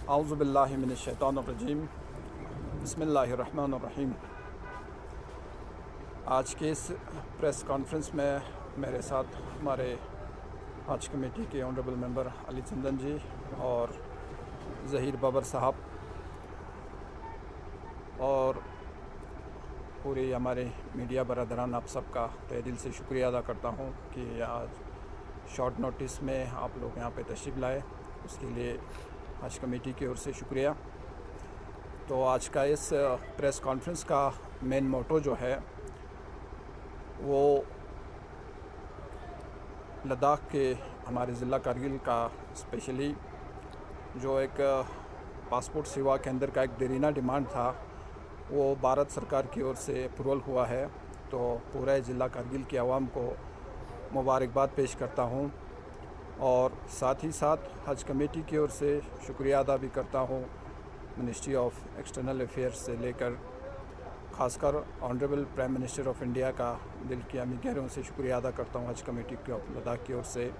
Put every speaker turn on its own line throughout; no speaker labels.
औज़ु बिल्लाहि मिनश्शैतानिर्रजीम बिस्मिल्लाहिर्रहमानिर्रहीम। आज के इस प्रेस कॉन्फ्रेंस में मेरे साथ हमारे हज कमेटी के ऑनरेबल मेंबर अली चंदन जी और ज़हीर बाबर साहब और पूरे हमारे मीडिया बरदरान, आप सबका तहे दिल से शुक्रिया अदा करता हूँ कि आज शॉर्ट नोटिस में आप लोग यहाँ पे तशरीफ़ लाए, उसके लिए हज कमेटी की ओर से शुक्रिया। तो आज का इस प्रेस कॉन्फ्रेंस का मेन मोटो जो है वो लद्दाख के हमारे ज़िला कारगिल का स्पेशली जो एक पासपोर्ट सेवा के अंदर का एक देरीना डिमांड था, वो भारत सरकार की ओर से अप्रूवल हुआ है। तो पूरे ज़िला कारगिल की आवाम को मुबारकबाद पेश करता हूँ और साथ ही साथ हज कमेटी की ओर से शुक्रिया अदा भी करता हूँ मिनिस्ट्री ऑफ एक्सटर्नल अफेयर्स से लेकर ख़ासकर honourable prime minister of India का दिल की अमी गहरों से शुक्रिया अदा करता हूँ हज कमेटी की लद्दाख की ओर से।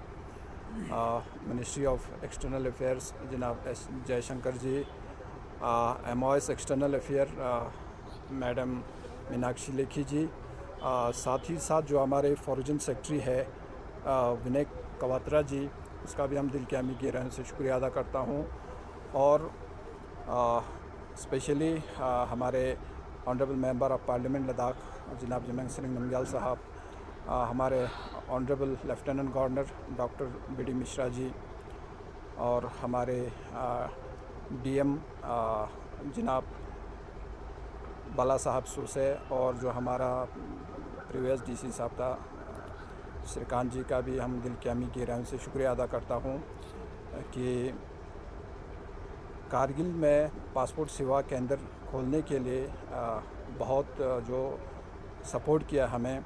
मिनिस्ट्री ऑफ एक्सटर्नल अफेयर्स जनाब S Jaishankar ji, MOS external affair madam Meenakshi Lekhi ji, साथ ही साथ जो हमारे फॉरेन सेक्रेटरी है विनय कवात्रा जी, उसका भी हम दिल के अमी गहराइयों से शुक्रिया अदा करता हूँ। और स्पेशली हमारे honourable member of parliament Ladakh जनाब जमैंग सिंह नमग्याल साहब, हमारे honourable lieutenant governor doctor BD Mishra ji और हमारे DM जनाब बाला साहब सूसे, और जो हमारा प्रीवियस DC साहब था श्रीकांत जी का भी हम दिल के अमी गहराइयों से शुक्रिया अदा करता हूँ कि कारगिल में पासपोर्ट सेवा केंद्र खोलने के लिए बहुत जो सपोर्ट किया हमें।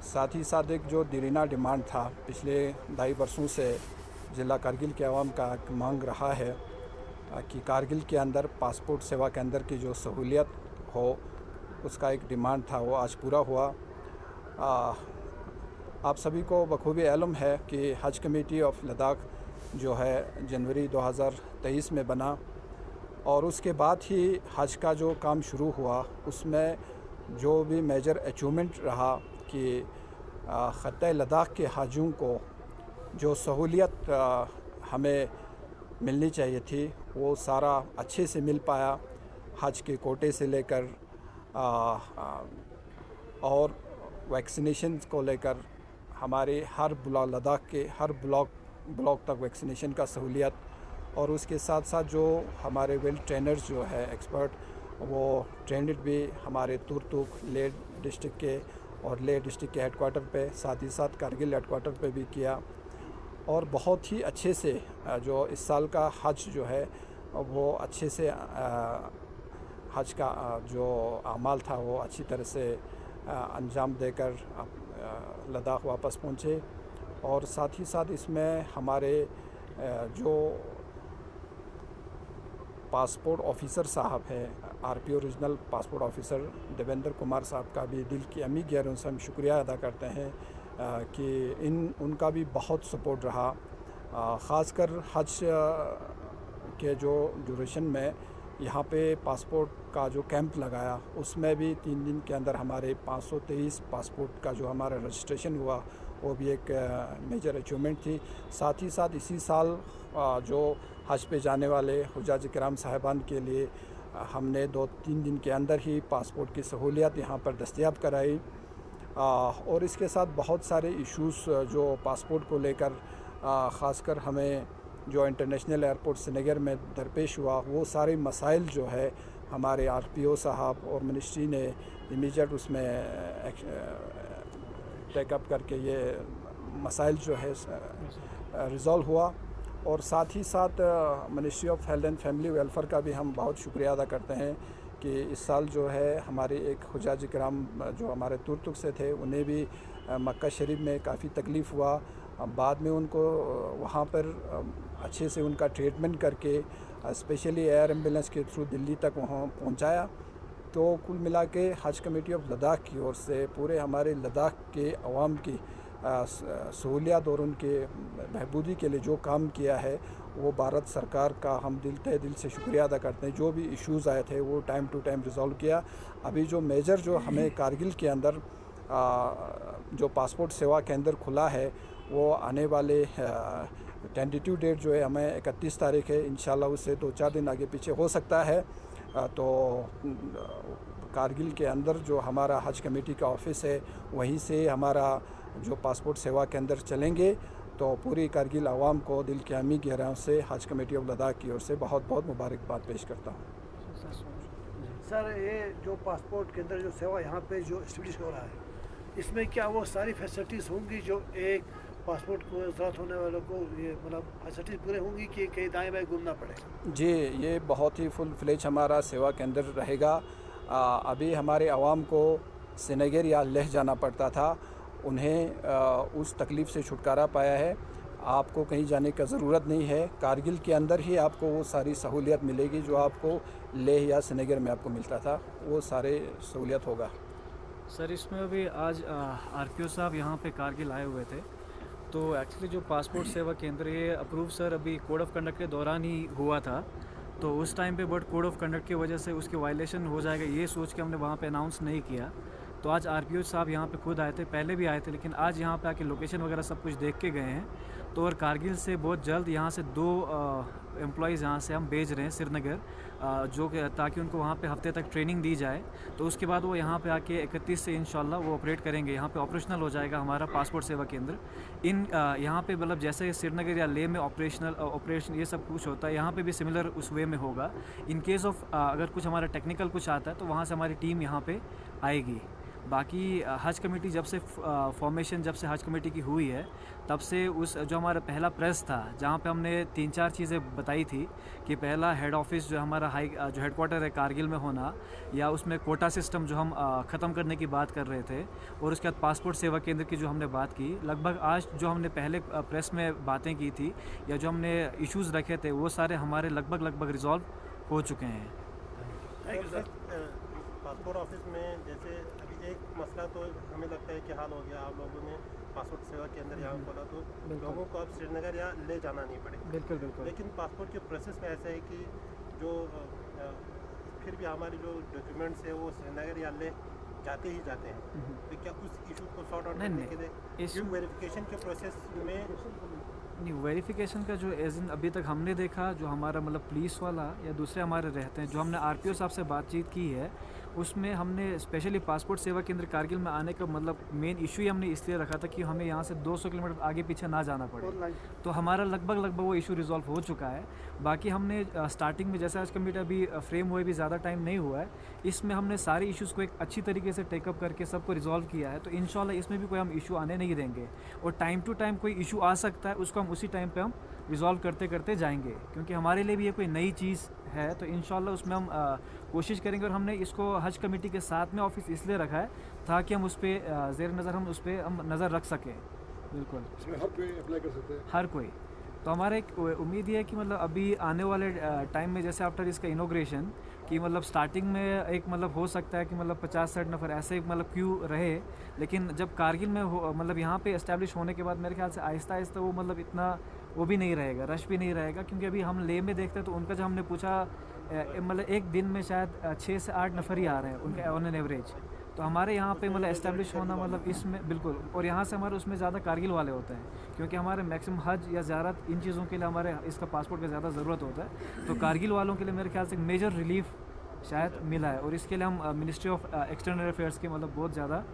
साथ ही साथ एक जो देरीना डिमांड था पिछले 2.5 वर्षों से ज़िला कारगिल के अवाम का मांग रहा है कि कारगिल के अंदर पासपोर्ट सेवा केंद्र की जो सहूलियत हो, उसका एक डिमांड था, वो आज पूरा हुआ। आप सभी को बखूबी इल्म है कि हज कमेटी ऑफ लद्दाख जो है जनवरी 2023 में बना और उसके बाद ही हज का जो काम शुरू हुआ, उसमें जो भी मेजर अचीवमेंट रहा कि ख़त्ते लद्दाख के हाजियों को जो सहूलियत हमें मिलनी चाहिए थी, वो सारा अच्छे से मिल पाया। हज के कोटे से लेकर और वैक्सीनेशन को लेकर हमारे हर ब्लॉक, लद्दाख के हर ब्लॉक तक वैक्सीनेशन का सहूलियत, और उसके साथ साथ जो हमारे वेल ट्रेनर्स जो है एक्सपर्ट, वो ट्रेंड भी हमारे तुर्तुक लेह डिस्ट्रिक्ट के और लेह डिस्ट्रिक्ट के हेडक्वार्टर पे, साथ ही साथ कारगिल हेडक्वार्टर पे भी किया। और बहुत ही अच्छे से जो इस साल का हज जो है वो अच्छे से हज का जो अमाल था वो अच्छी तरह से अंजाम देकर लद्दाख वापस पहुँचे। और साथ ही साथ इसमें हमारे जो पासपोर्ट ऑफ़िसर साहब हैं, RPO regional passport officer Devendra Kumar साहब का भी दिल की अमी गहराइयों से हम शुक्रिया अदा करते हैं कि उनका भी बहुत सपोर्ट रहा। ख़ासकर हज के जो ड्यूरेशन में यहाँ पे पासपोर्ट का जो कैंप लगाया, उसमें भी 3 दिन के अंदर हमारे 523 पासपोर्ट का जो हमारा रजिस्ट्रेशन हुआ, वो भी एक मेजर अचीवमेंट थी। साथ ही साथ इसी साल जो हज पे जाने वाले हुज्जाज किराम साहिबान के लिए हमने 2-3 दिन के अंदर ही पासपोर्ट की सहूलियत यहाँ पर दस्तयाब कराई। और इसके साथ बहुत सारे इश्यूज़ जो पासपोर्ट को लेकर ख़ासकर हमें जो इंटरनेशनल एयरपोर्ट श्रीनगर में दरपेश हुआ, वो सारे मसाइल जो है हमारे RPO साहब और मिनिस्ट्री ने इमीडिएट उसमें टेकअप करके ये मसाइल जो है रिज़ॉल्व हुआ। और साथ ही साथ ministry of health and family welfare का भी हम बहुत शुक्रिया अदा करते हैं कि इस साल जो है हमारे एक हुज्जाज किराम जो हमारे तुर्तुक से थे, उन्हें भी मक्का शरीफ में काफ़ी तकलीफ़ हुआ। बाद में उनको वहाँ पर अच्छे से उनका ट्रीटमेंट करके स्पेशली एयर एम्बुलेंस के थ्रू दिल्ली तक वहाँ पहुँचाया। तो कुल मिला के हज कमेटी ऑफ लद्दाख की ओर से पूरे हमारे लद्दाख के अवाम की सहूलियत और उनके बहबूदी के लिए जो काम किया है वो भारत सरकार का हम तहे दिल से शुक्रिया अदा करते हैं। जो भी इश्यूज़ आए थे वो टाइम टू टाइम रिज़ॉल्व किया। अभी जो मेजर जो हमें कारगिल के अंदर जो पासपोर्ट सेवा केंद्र खुला है वो आने वाले टेंटेटिव डेट जो है हमें 31 तारीख है। इंशाल्लाह उससे 2-4 दिन आगे पीछे हो सकता है। तो कारगिल के अंदर जो हमारा हज कमेटी का ऑफिस है वहीं से हमारा जो पासपोर्ट सेवा केंद्र चलेंगे। तो पूरी कारगिल आवाम को दिल की अमी गहराइयों से हज कमेटी ऑफ लद्दाख की ओर से बहुत बहुत मुबारकबाद पेश करता हूँ।
सर, ये जो पासपोर्ट केंद्र जो सेवा यहाँ पे जो एस्टेब्लिश हो रहा है, इसमें क्या वो सारी फैसिलिटीज़ होंगी जो एक पासपोर्ट को ज़रूरत होने वालों को, ये मतलब फैसिलिटीज़ पूरे होंगी कि कहीं दाएँ बाएँ घूमना पड़ेगा?
जी, ये बहुत ही फुल फ्लेज हमारा सेवा केंद्र रहेगा। अभी हमारे आवाम को श्रीनगर या लेह जाना पड़ता था, उन्हें उस तकलीफ़ से छुटकारा पाया है। आपको कहीं जाने का ज़रूरत नहीं है, कारगिल के अंदर ही आपको वो सारी सहूलियत मिलेगी जो आपको लेह या श्रीनगर में आपको मिलता था, वो सारे सहूलियत होगा।
सर, इसमें अभी आज आरपीओ साहब यहाँ पे कारगिल आए हुए थे। तो एक्चुअली जो पासपोर्ट सेवा केंद्र ये अप्रूव सर अभी कोड ऑफ कंडक्ट के दौरान ही हुआ था। तो उस टाइम पे बट कोड ऑफ कंडक्ट की वजह से उसके वायलेशन हो जाएगा ये सोच के हमने वहाँ पे अनाउंस नहीं किया। तो आज आरपीओ साहब यहाँ पे खुद आए थे, पहले भी आए थे, लेकिन आज यहाँ पे आके लोकेशन वगैरह सब कुछ देख के गए हैं। तो और कारगिल से बहुत जल्द यहाँ से 2 एम्प्लॉयज़ यहाँ से हम भेज रहे हैं श्रीनगर, जो कि ताकि उनको वहाँ पे हफ्ते तक ट्रेनिंग दी जाए। तो उसके बाद वो यहाँ पे आके 31 से इंशाल्लाह वो ऑपरेट करेंगे। यहाँ पे ऑपरेशनल हो जाएगा हमारा पासपोर्ट सेवा केंद्र। यहाँ पे मतलब जैसे श्रीनगर या लेह में ऑपरेशन ये सब कुछ होता है, यहाँ पे भी सिमिलर उस वे में होगा। इन केस ऑफ अगर कुछ हमारा टेक्निकल कुछ आता है तो वहाँ से हमारी टीम यहाँ पे आएगी। बाकी हज कमेटी जब से फॉर्मेशन जब से हज कमेटी की हुई है तब से उस जो हमारा पहला प्रेस था जहाँ पे हमने 3-4 चीज़ें बताई थी कि पहला हेड ऑफिस जो हमारा जो हेडक्वार्टर है कारगिल में होना, या उसमें कोटा सिस्टम जो हम ख़त्म करने की बात कर रहे थे, और उसके बाद पासपोर्ट सेवा केंद्र की जो हमने बात की। लगभग आज जो हमने पहले प्रेस में बातें की थी या जो हमने इश्यूज़ रखे थे वो सारे हमारे लगभग रिजॉल्व हो चुके हैं।
Thank you sir.
Passport office में जैसे अभी एक मसला तो हमें लगता है कि हाल हो गया, आप लोगों ने पासपोर्ट सेवा के अंदर यहाँ खोला तो लोगों को अब श्रीनगर या ले जाना नहीं पड़ेगा।
बिल्कुल।
लेकिन पासपोर्ट के प्रोसेस में ऐसा है कि जो फिर भी हमारे जो डॉक्यूमेंट्स है वो श्रीनगर या ले जाते ही जाते हैं। तो क्या उस इशू को सॉर्ट आउट करने के लिए वेरिफिकेशन के प्रोसेस में
नहीं, वेरिफिकेशन का जो एज इन अभी तक हमने देखा, जो हमारा मतलब पुलिस वाला या दूसरे हमारे रहते हैं, जो हमने आरपीओ साहब से बातचीत की है उसमें हमने स्पेशली पासपोर्ट सेवा केंद्र कारगिल में आने का मतलब मेन इशू ही हमने इसलिए रखा था कि हमें यहाँ से 200 किलोमीटर आगे पीछे ना जाना पड़े। तो हमारा लगभग वो इशू रिजॉल्व हो चुका है। बाकी हमने स्टार्टिंग में जैसे आज कमेटी अभी फ्रेम हुए भी ज़्यादा टाइम नहीं हुआ है, इसमें हमने सारे इश्यूज़ को एक अच्छी तरीके से टेकअप करके सबको रिजॉल्व किया है। तो इंशाल्लाह इसमें भी कोई हम इशू आने नहीं देंगे, और टाइम टू टाइम कोई इशू आ सकता है उसको हम उसी टाइम पे हम रिज़ॉल्व करते जाएंगे, क्योंकि हमारे लिए भी ये कोई नई चीज़ है। तो इंशाल्लाह उसमें हम कोशिश करेंगे। और हमने इसको हज कमेटी के साथ में ऑफिस इसलिए रखा है ताकि हम उस पर ज़ेर नज़र हम उस पर हम नज़र रख सकें। बिल्कुल,
इसमें हर कोई अप्लाई कर सकते हैं,
हर कोई। तो हमारा एक उम्मीद ये है कि मतलब अभी आने वाले टाइम में जैसे आफ्टर इसका इनॉग्रेशन कि मतलब स्टार्टिंग में एक मतलब हो सकता है कि मतलब 50-60 नफ़र ऐसे एक मतलब क्यू रहे, लेकिन जब कारगिल में हो मतलब यहाँ पे एस्टैब्लिश होने के बाद मेरे ख्याल से आहिस्ता वो मतलब इतना वो भी नहीं रहेगा, रश भी नहीं रहेगा। क्योंकि अभी हम लेह में देखते हैं तो उनका जब हमने पूछा मतलब एक दिन में शायद 6 से 8 नफ़र ही आ रहे हैं उनके ऑन एन एवरेज। तो हमारे यहाँ पे मतलब एस्टैब्लिश होना मतलब इसमें बिल्कुल, और यहाँ से हमारे उसमें ज़्यादा कारगिल वाले होते हैं, क्योंकि हमारे मैक्सिमम हज या ज़ियारत इन चीज़ों के लिए हमारे इसका पासपोर्ट का ज़्यादा ज़रूरत होता है। तो कारगिल वालों के लिए मेरे ख्याल से मेजर रिलीफ शायद मिला है, और इसके लिए हम मिनिस्ट्री ऑफ एक्सटर्नल अफेयर्स के मतलब बहुत ज़्यादा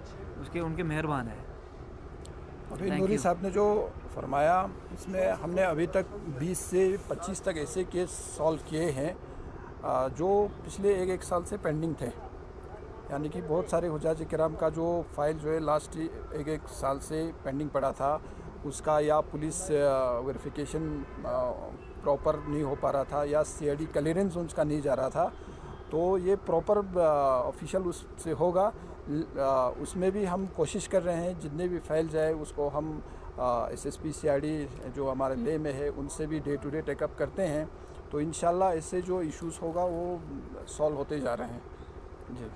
उनके मेहरबान है।
अभी नूरी साहब ने जो फरमाया इसमें हमने अभी तक 20 से 25 तक ऐसे केस सॉल्व किए हैं जो पिछले एक साल से पेंडिंग थे। यानी कि बहुत सारे हुज्जाज किराम का जो फाइल जो है लास्ट एक साल से पेंडिंग पड़ा था, उसका या पुलिस वेरिफिकेशन प्रॉपर नहीं हो पा रहा था या CID क्लियरेंस उसका नहीं जा रहा था। तो ये प्रॉपर ऑफिशियल उससे होगा। उसमें भी हम कोशिश कर रहे हैं जितने भी फाइल जाए उसको हम SSP CID जो हमारे लेह में है उनसे भी डे टू डे टेकअप करते हैं। तो इंशाल्लाह इससे जो इश्यूज़ होगा वो सॉल्व होते जा रहे हैं। जी।